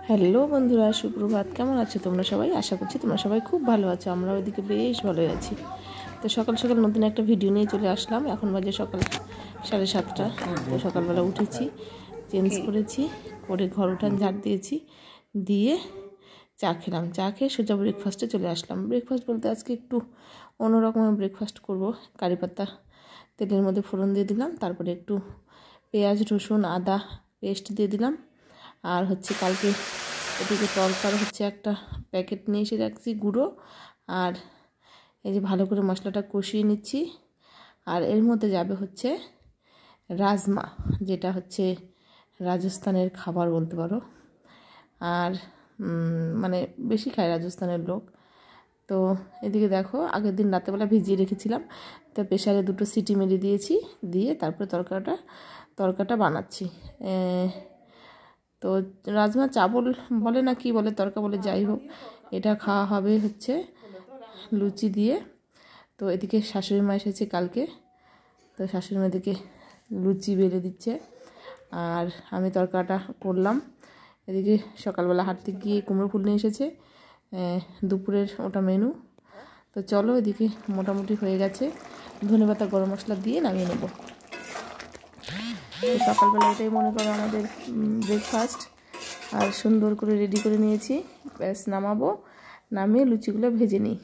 Hello বন্ধুরা, সুপ্রভাত। কেমন আছো তোমরা সবাই? আশা করছি তোমরা সবাই খুব ভালো আছো। আমরা ওইদিকে বেশ ভালোই আছি। তো সকাল সকাল নতুন একটা ভিডিও নিয়ে চলে আসলাম। এখন বাজে সকাল 7:30। তো সকালবেলা উঠেছি, চেঞ্জ করেছি, করে ঘর উঠান ঝাড় দিয়েছি, দিয়ে চা খেলাম। চা খেয়ে সোজা ব্রেকফাস্টে চলে আসলাম। ব্রেকফাস্ট বলতে আজকে একটু অন্যরকমের ব্রেকফাস্ট করব। কারি পাতা তেলের মধ্যে ফোড়ন দিয়ে দিলাম, তারপরে একটু পেঁয়াজ, রসুন, আদা পেস্ট দিয়ে দিলাম। আর হচ্ছে কালকে এদিকে তরকার হচ্ছে একটা প্যাকেট নিয়ে এসে রাখছি গুঁড়ো। আর এই যে ভালো করে মশলাটা কষিয়ে নিচ্ছি। আর এর মধ্যে যাবে হচ্ছে রাজমা, যেটা হচ্ছে রাজস্থানের খাবার বলতে পারো। আর মানে বেশি খায় রাজস্থানের লোক। তো এদিকে দেখো, আগের দিন রাতেবেলা ভিজিয়ে রেখেছিলাম, তো প্রেশারে 2টো সিটি মেরে দিয়েছি, দিয়ে তারপরে তরকাটা বানাচ্ছি। তো রাজমা চাবল বলে না কি বলে, তরকা বলে, যাই হোক, এটা খাওয়া হবে হচ্ছে লুচি দিয়ে। তো এদিকে শাশুড়ি মা এসেছে কালকে, তো শাশুড়ি মা এদিকে লুচি বেলে দিচ্ছে আর আমি তরকাটা করলাম। এদিকে সকালবেলা হাঁটতে গিয়ে কুমড়ো ফুল নিয়ে এসেছে, দুপুরের ওটা মেনু। তো চলো, এদিকে মোটামুটি হয়ে গেছে। ধনেপাতা গরম মশলা দিয়ে নামিয়ে নেব। তো সকালবেলা এটাই মনে করো আমাদের ব্রেকফাস্ট। আর সুন্দর করে রেডি করে নিয়েছি, ব্যাস নামাবো, নামিয়ে লুচিগুলো ভেজে নিই।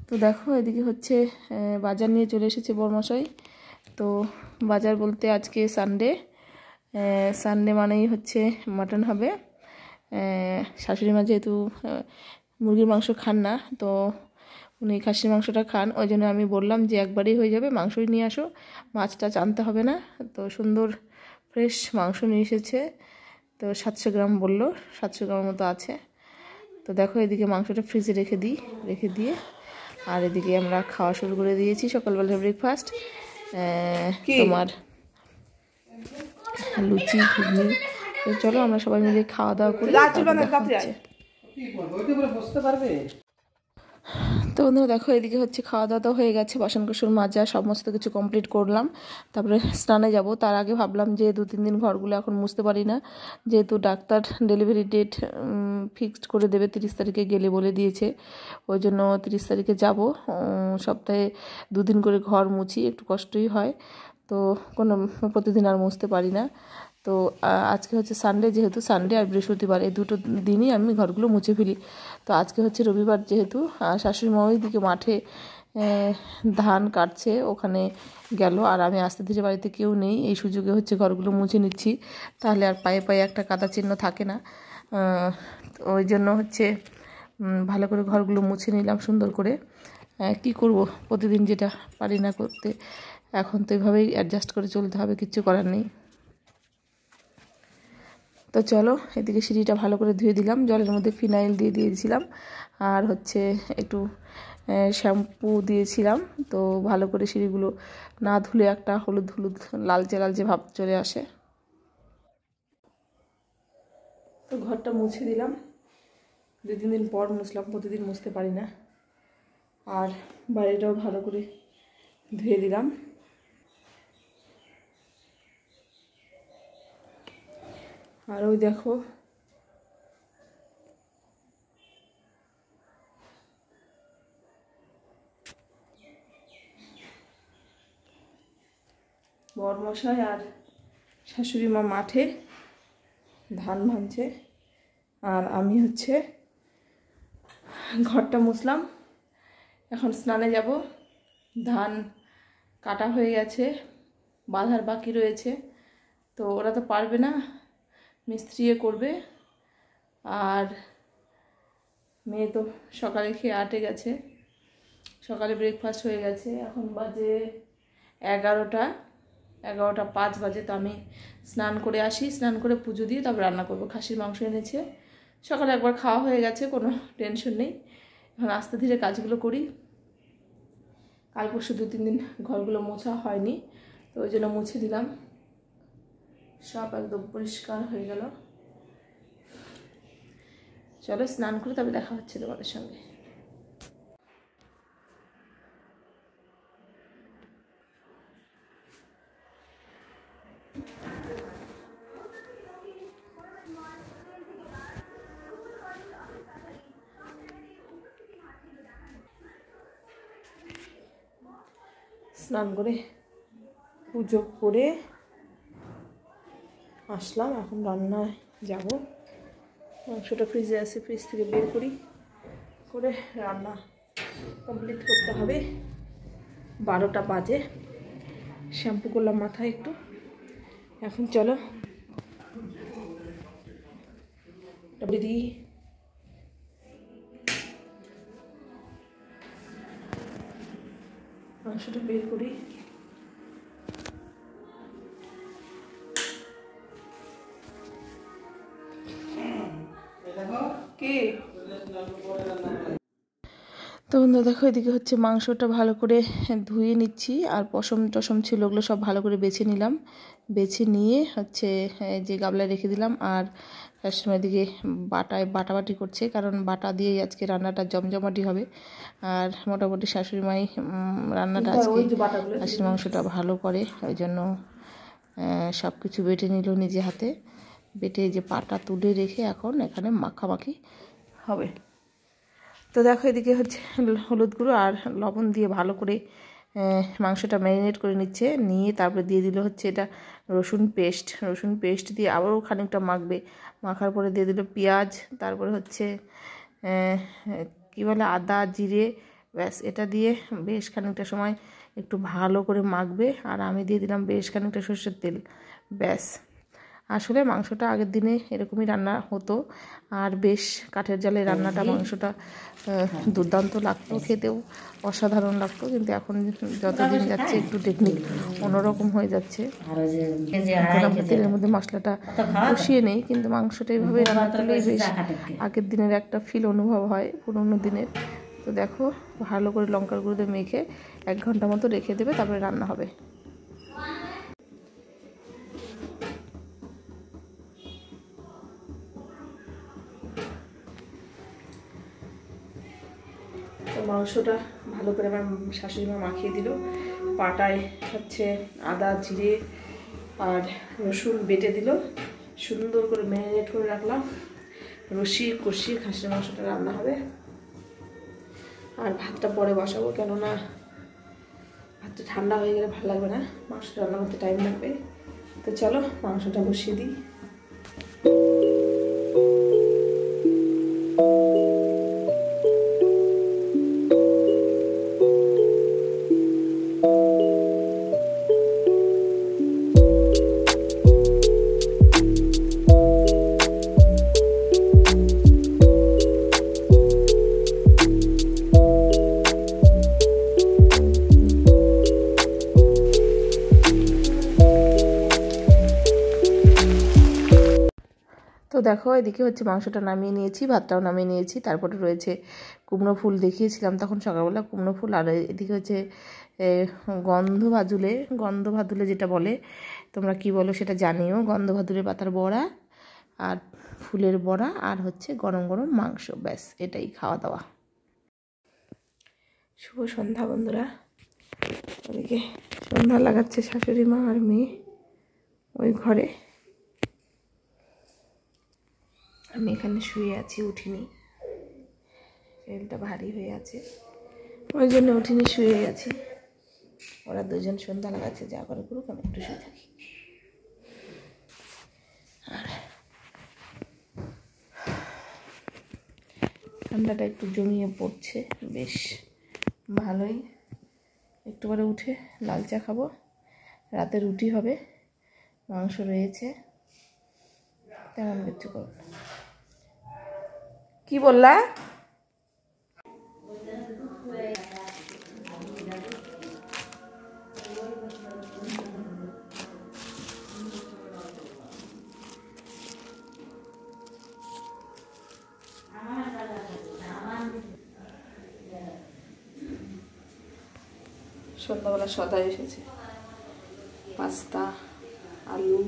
তো দেখো, এদিকে হচ্ছে বাজার নিয়ে চলে এসেছে বরমশাই। তো বাজার বলতে আজকে সানডে মানেই হচ্ছে মাটন হবে। শাশুড়ি মা যেহেতু মুরগির মাংস খান না, তো উনি খাসির মাংসটা খান, ওই জন্য আমি বললাম যে একবারেই হয়ে যাবে, মাংসই নিয়ে আসো, মাছটা আনতে হবে না। তো সুন্দর ফ্রেশ মাংস নিয়ে এসেছে। তো 700 গ্রাম বললো, 700 গ্রামের মতো আছে। তো দেখো, এদিকে মাংসটা ফ্রিজে রেখে দিয়ে আর এদিকে আমরা খাওয়া শুরু করে দিয়েছি সকালবেলার ব্রেকফাস্ট। তোমার লুচি, ঘুগনি। তো চলো আমরা সবাই মিলে খাওয়া দাওয়া করি। তো বন্ধুরা দেখো, এদিকে হচ্ছে খাওয়া দাওয়া হয়ে গেছে, বাসন কোসন মাজা সমস্ত কিছু কমপ্লিট করলাম। তারপরে স্নানে যাব। তার আগে ভাবলাম যে 2-3 দিন ঘরগুলো এখন মুছতে পারি না, যেহেতু ডাক্তার ডেলিভারি ডেট ফিক্সড করে দেবে 30 তারিখে গেলে বলে দিয়েছে। ওই জন্য 30 তারিখে যাব। সপ্তাহে 2 দিন করে ঘর মুছি, একটু কষ্টই হয়। তো প্রতিদিন আর মুছতে পারি না। তো আজকে হচ্ছে সানডে, যেহেতু সানডে আর বৃহস্পতিবার এই 2টো দিনই আমি ঘরগুলো মুছে ফেলি। তো আজকে হচ্ছে রবিবার, যেহেতু শাশুড়ি মা ওইদিকে মাঠে ধান কাটছে, ওখানে গেল। আর আমি আস্তে ধীরে, বাড়িতে কেউ নেই, এই সুযোগে হচ্ছে ঘরগুলো মুছে নিচ্ছি, তাহলে আর পায়ে পায়ে একটা কাদা চিহ্ন থাকে না। ওই জন্য হচ্ছে ভালো করে ঘরগুলো মুছে নিলাম সুন্দর করে। কি করব, প্রতিদিন যেটা পারি না করতে, এখন তো এইভাবেই অ্যাডজাস্ট করে চলতে হবে, কিচ্ছু করার নেই। তো চলো, এদিকে সিঁড়িটা ভালো করে ধুয়ে দিলাম, জলের মধ্যে ফিনাইল দিয়ে দিয়েছিলাম, আর হচ্ছে একটু শ্যাম্পু দিয়েছিলাম। তো ভালো করে সিঁড়িগুলো না ধুলে একটা হলুদ হলুদ লালচে লালচে ভাব চলে আসে। তো ঘরটা মুছে দিলাম, 2-3 দিন পর মুছলাম, প্রতিদিন মুছতে পারি না। আর বাড়িটাও ভালো করে ধুয়ে দিলাম। আর ওই দেখো, বরমশাই আর শাশুড়ি মা মাঠে ধান ভাঙছে, আর আমি হচ্ছে ঘরটা মুছলাম। এখন স্নানে যাব। ধান কাটা হয়ে গেছে, বাঁধার বাকি রয়েছে। তো ওরা তো পারবে না, মিস্ত্রিয়ে করবে। আর মেয়ে তো সকালে খেয়ে আটে গেছে, সকালে ব্রেকফাস্ট হয়ে গেছে। এখন বাজে 11:05 বাজে। তো আমি স্নান করে আসি, স্নান করে পুজো দিয়ে তারপর রান্না করব। খাসির মাংস এনেছে, সকালে একবার খাওয়া হয়ে গেছে, কোনো টেনশন নেই। এখন আস্তে ধীরে কাজগুলো করি। কাল পরশু 2-3 দিন ঘরগুলো মোছা হয়নি, তো ওই জন্য মুছে দিলাম, সব একদম পরিষ্কার হয়ে গেল। চলো স্নান করে তবে দেখা হচ্ছে তোমাদের সঙ্গে। স্নান করে পুজো করে আসলাম, এখন রান্নায় যাব। মাংসটা ফ্রিজে আছে, ফ্রিজ থেকে বের করি, করে রান্না কমপ্লিট করতে হবে। 12টা বাজে। শ্যাম্পু করলাম মাথায় একটু। এখন চলো দিদি মাংসটা বের করি। কি তো বন্ধুরা দেখো, এদিকে হচ্ছে মাংসটা ভালো করে ধুয়ে নিচ্ছি, আর পশম টসম ছিল ওগুলো সব ভালো করে বেছে নিলাম। বেছে নিয়ে হচ্ছে যে গাবলায় রেখে দিলাম। আর শাশুড়ি এদিকে বাটাবাটি করছে, কারণ বাটা দিয়েই আজকে রান্নাটা জমজমাটি হবে। আর মোটামুটি শাশুড়ি মাই রান্নাটা আজকে খাসির মাংসটা ভালো করে, ওই জন্য সব কিছু বেটে নিল নিজে হাতে। বেটে যে পাটা তুলে রেখে এখন এখানে মাখামাখি হবে। তো দেখো, এদিকে হচ্ছে হলুদ গুঁড়ো আর লবণ দিয়ে ভালো করে মাংসটা ম্যারিনেট করে নিচ্ছে। নিয়ে তারপরে দিয়ে দিল হচ্ছে এটা রসুন পেস্ট দিয়ে আবারও খানিকটা মাখবে। মাখার পরে দিয়ে দিল পেঁয়াজ, তারপরে হচ্ছে কী বলে আদা জিরে, ব্যাস এটা দিয়ে বেশ খানিকটা সময় একটু ভালো করে মাখবে। আর আমি দিয়ে দিলাম বেশ খানিকটা সরষের তেল, ব্যাস। আসলে মাংসটা আগের দিনে এরকমই রান্না হতো, আর বেশ কাঠের জালে রান্নাটা মাংসটা দুর্দান্ত লাগতো, খেতেও অসাধারণ লাগতো। কিন্তু এখন যতদিন যাচ্ছে একটু টেকনিক অন্যরকম হয়ে যাচ্ছে। এখন আমরা তেলের মধ্যে মশলাটা কষিয়ে নেই, কিন্তু মাংসটা এইভাবে রান্না করলেই বেশ আগের দিনের একটা ফিল অনুভব হয়, পুরোনো দিনের। তো দেখো, ভালো করে লঙ্কার গুঁড়োতে মেখে 1 ঘন্টা মতো রেখে দেবে, তারপরে রান্না হবে। তো মাংসটা ভালো করে আমার শাশুড়ি মা মাখিয়ে দিল। পাটায় হচ্ছে আদা জিরে আর রসুন বেটে দিল, সুন্দর করে ম্যারিনেট করে রাখলাম। কষিয়ে খাসির মাংসটা রান্না হবে। আর ভাতটা পরে বসাবো, কেননা ভাতটা ঠান্ডা হয়ে গেলে ভালো লাগবে না, মাংসটা রান্না করতে টাইম লাগবে। তো চলো মাংসটা বসিয়ে দিই। তো দেখো, এদিকে হচ্ছে মাংসটা নামিয়ে নিয়েছি, ভাতটাও নামিয়ে নিয়েছি। তারপরে রয়েছে কুমড়ো ফুল, দেখিয়েছিলাম তখন সকালবেলা কুমড়ো ফুল। আর এদিকে হচ্ছে গন্ধ ভাদুলে যেটা বলে, তোমরা কি বলো সেটা জানিও। গন্ধ ভাদুলে পাতার বড়া আর ফুলের বড়া, আর হচ্ছে গরম গরম মাংস, ব্যাস এটাই খাওয়া দাওয়া। শুভ সন্ধ্যা বন্ধুরা। ওদিকে সন্ধ্যা লাগাচ্ছে শাশুড়ি মা আর মেয়ে ওই ঘরে। আমি এখানে শুয়ে আছি, উঠিনি, শরীরটা ভারী হয়ে আছে, ওই জন্য উঠিনি, শুয়ে আছি। ওরা দুজন সন্ধ্যা লাগাচ্ছে, যা করে করুক, আমি একটু শুয়ে থাকি। আর ঠান্ডাটা একটু জমিয়ে পড়ছে, বেশ ভালোই। একটু পরে উঠে লাল চা খাবো, রাতে রুটি হবে, মাংস রয়েছে, তেমন কিছু করবো। কি বললা? সন্ধ্যাবেলা সদাই এসেছে, পাস্তা, আলু,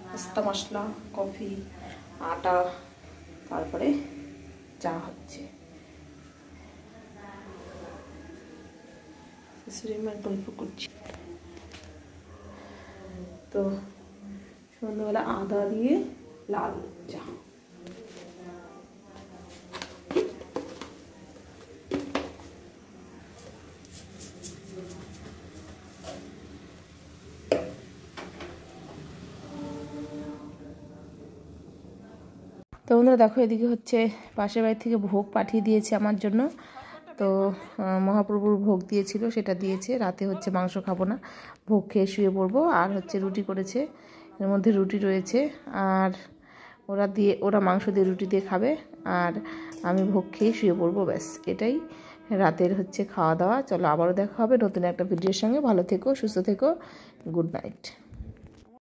পাস্তা মশলা, কফি, আটা, তারপরে চা হচ্ছে। শাশুড়িমার গল্প করছি। তো সন্ধ্যাবেলা আদা দিয়ে লাল চা। বন্ধুরা দেখো, এদিকে হচ্ছে পাশের বাড়ি থেকে ভোগ পাঠিয়ে দিয়েছে আমার জন্য। তো মহাপ্রভুর ভোগ দিয়েছিল, সেটা দিয়েছে। রাতে হচ্ছে মাংস খাবো না, ভোগ খেয়ে শুয়ে পড়বো। আর হচ্ছে রুটি করেছে, এর মধ্যে রুটি রয়েছে। আর ওরা মাংস দিয়ে রুটি দিয়ে খাবে, আর আমি ভোগ খেয়ে শুয়ে পড়বো। ব্যাস, এটাই রাতের হচ্ছে খাওয়া দাওয়া। চলো আবারও দেখা হবে নতুন একটা ভিডিওর সঙ্গে। ভালো থেকো, সুস্থ থেকো, গুড নাইট।